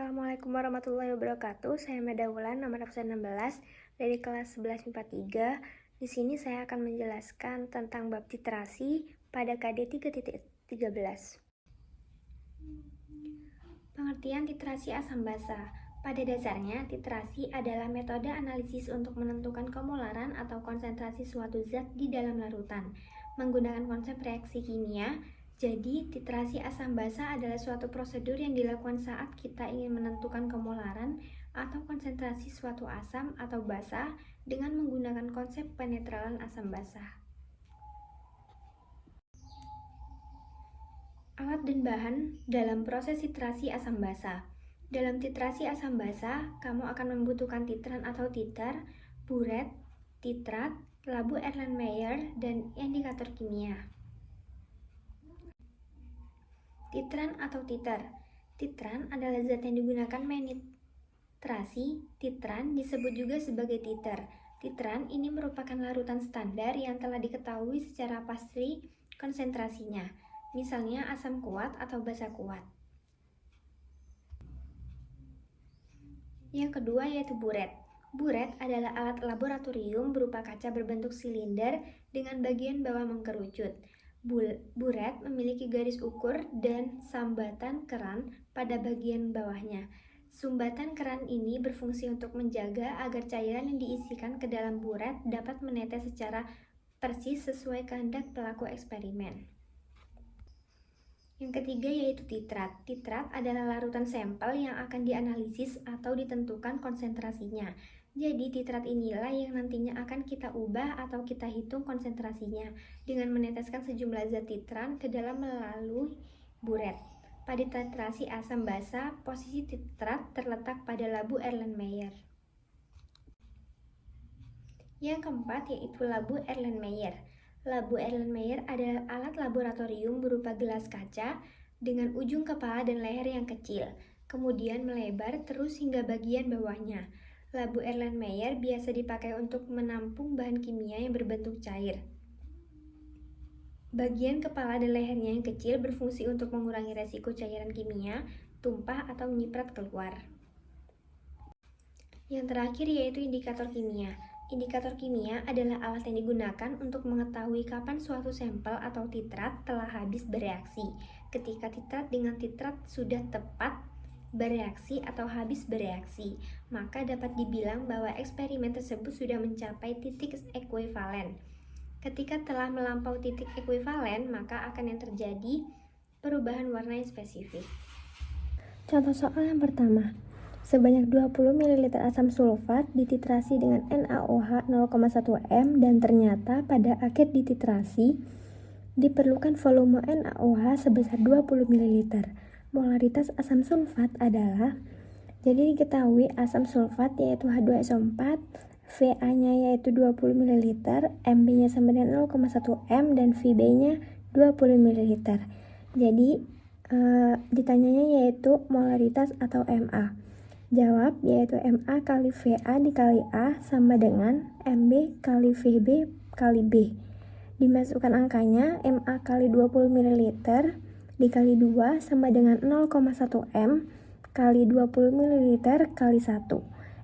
Assalamualaikum warahmatullahi wabarakatuh. Saya Meda Wulan, nomor absen 16 dari kelas 11 MIPA 3. Di sini saya akan menjelaskan tentang bab titrasi pada KD 3.13. Pengertian titrasi asam basa. Pada dasarnya, titrasi adalah metode analisis untuk menentukan kemolaran atau konsentrasi suatu zat di dalam larutan menggunakan konsep reaksi kimia. Jadi, titrasi asam basa adalah suatu prosedur yang dilakukan saat kita ingin menentukan kemolaran atau konsentrasi suatu asam atau basa dengan menggunakan konsep penetralan asam basa. Alat dan bahan dalam proses titrasi asam basa. Dalam titrasi asam basa, kamu akan membutuhkan titran atau titer, buret, titrat, labu Erlenmeyer, dan indikator kimia. Titran atau titer. Titran adalah zat yang digunakan menitrasi. Titran disebut juga sebagai titer. Titran ini merupakan larutan standar yang telah diketahui secara pasti konsentrasinya, misalnya asam kuat atau basa kuat. Yang kedua yaitu buret. Buret adalah alat laboratorium berupa kaca berbentuk silinder dengan bagian bawah mengkerucut. Buret memiliki garis ukur dan sambatan keran pada bagian bawahnya. Sumbatan keran ini berfungsi untuk menjaga agar cairan yang diisikan ke dalam buret dapat menetes secara persis sesuai kehendak pelaku eksperimen. Yang ketiga yaitu titrat. Titrat adalah larutan sampel yang akan dianalisis atau ditentukan konsentrasinya. Jadi titrat inilah yang nantinya akan kita ubah atau kita hitung konsentrasinya dengan meneteskan sejumlah zat titran ke dalam melalui buret. Pada titrasi asam basa, posisi titrat terletak pada labu Erlenmeyer. Yang keempat yaitu labu Erlenmeyer. Labu Erlenmeyer adalah alat laboratorium berupa gelas kaca dengan ujung kepala dan leher yang kecil, kemudian melebar terus hingga bagian bawahnya. Labu Erlenmeyer biasa dipakai untuk menampung bahan kimia yang berbentuk cair. Bagian kepala dan lehernya yang kecil berfungsi untuk mengurangi resiko cairan kimia tumpah atau menyiprat keluar. Yang terakhir yaitu indikator kimia. Indikator kimia adalah alat yang digunakan untuk mengetahui kapan suatu sampel atau titrat telah habis bereaksi. Ketika titrat dengan titrat sudah tepat bereaksi atau habis bereaksi, maka dapat dibilang bahwa eksperimen tersebut sudah mencapai titik ekuivalen. Ketika telah melampaui titik ekuivalen, maka akan yang terjadi perubahan warna yang spesifik. Contoh soal yang pertama. Sebanyak 20 ml asam sulfat dititrasi dengan NaOH 0,1 m dan ternyata pada akhir dititrasi diperlukan volume NaOH sebesar 20 ml. Molaritas asam sulfat adalah, jadi diketahui asam sulfat yaitu H2SO4, Va-nya yaitu 20 ml, Mb-nya sama dengan 0,1 m dan Vb-nya 20 ml. Jadi ditanyanya yaitu molaritas atau Ma. Jawab yaitu Ma kali Va dikali A sama dengan Mb kali Vb kali B. Dimasukkan angkanya, Ma kali 20 ml dikali 2 sama dengan 0,1 m kali 20 ml kali 1.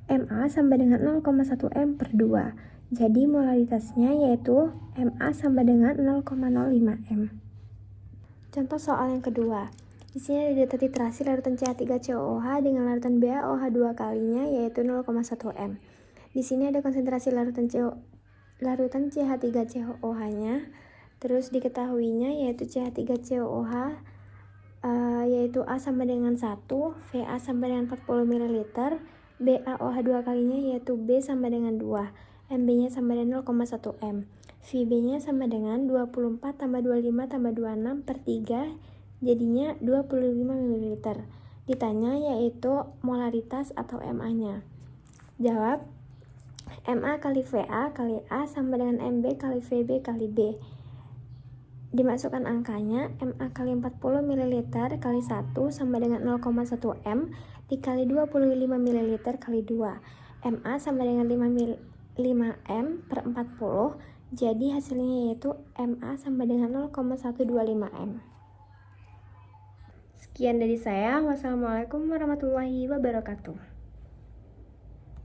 Ma sama dengan 0,1 m per 2. Jadi molaritasnya yaitu Ma sama dengan 0,05 m. Contoh soal yang kedua. Di sini ada data titrasi larutan CH3COOH dengan larutan BaOH 2 kalinya yaitu 0,1 m. Di sini ada konsentrasi larutan CH3COOH-nya. Terus diketahuinya yaitu CH3COOH yaitu A sama dengan 1, Va sama dengan 40 ml, BaOH 2 kalinya yaitu B sama dengan 2, Mb-nya sama dengan 0,1 m. Vb-nya sama dengan 24 tambah 25 tambah 26 per 3, jadinya 25 ml. Ditanya yaitu molaritas atau Ma-nya. Jawab, Ma kali Va kali A sama dengan Mb kali Vb kali B. Dimasukkan angkanya, Ma kali 40 ml kali 1 sama dengan 0,1 m dikali 25 ml kali 2. Ma sama dengan 5 m per 40, jadi hasilnya yaitu Ma sama dengan 0,125 m. Sekian dari saya. Wassalamualaikum warahmatullahi wabarakatuh.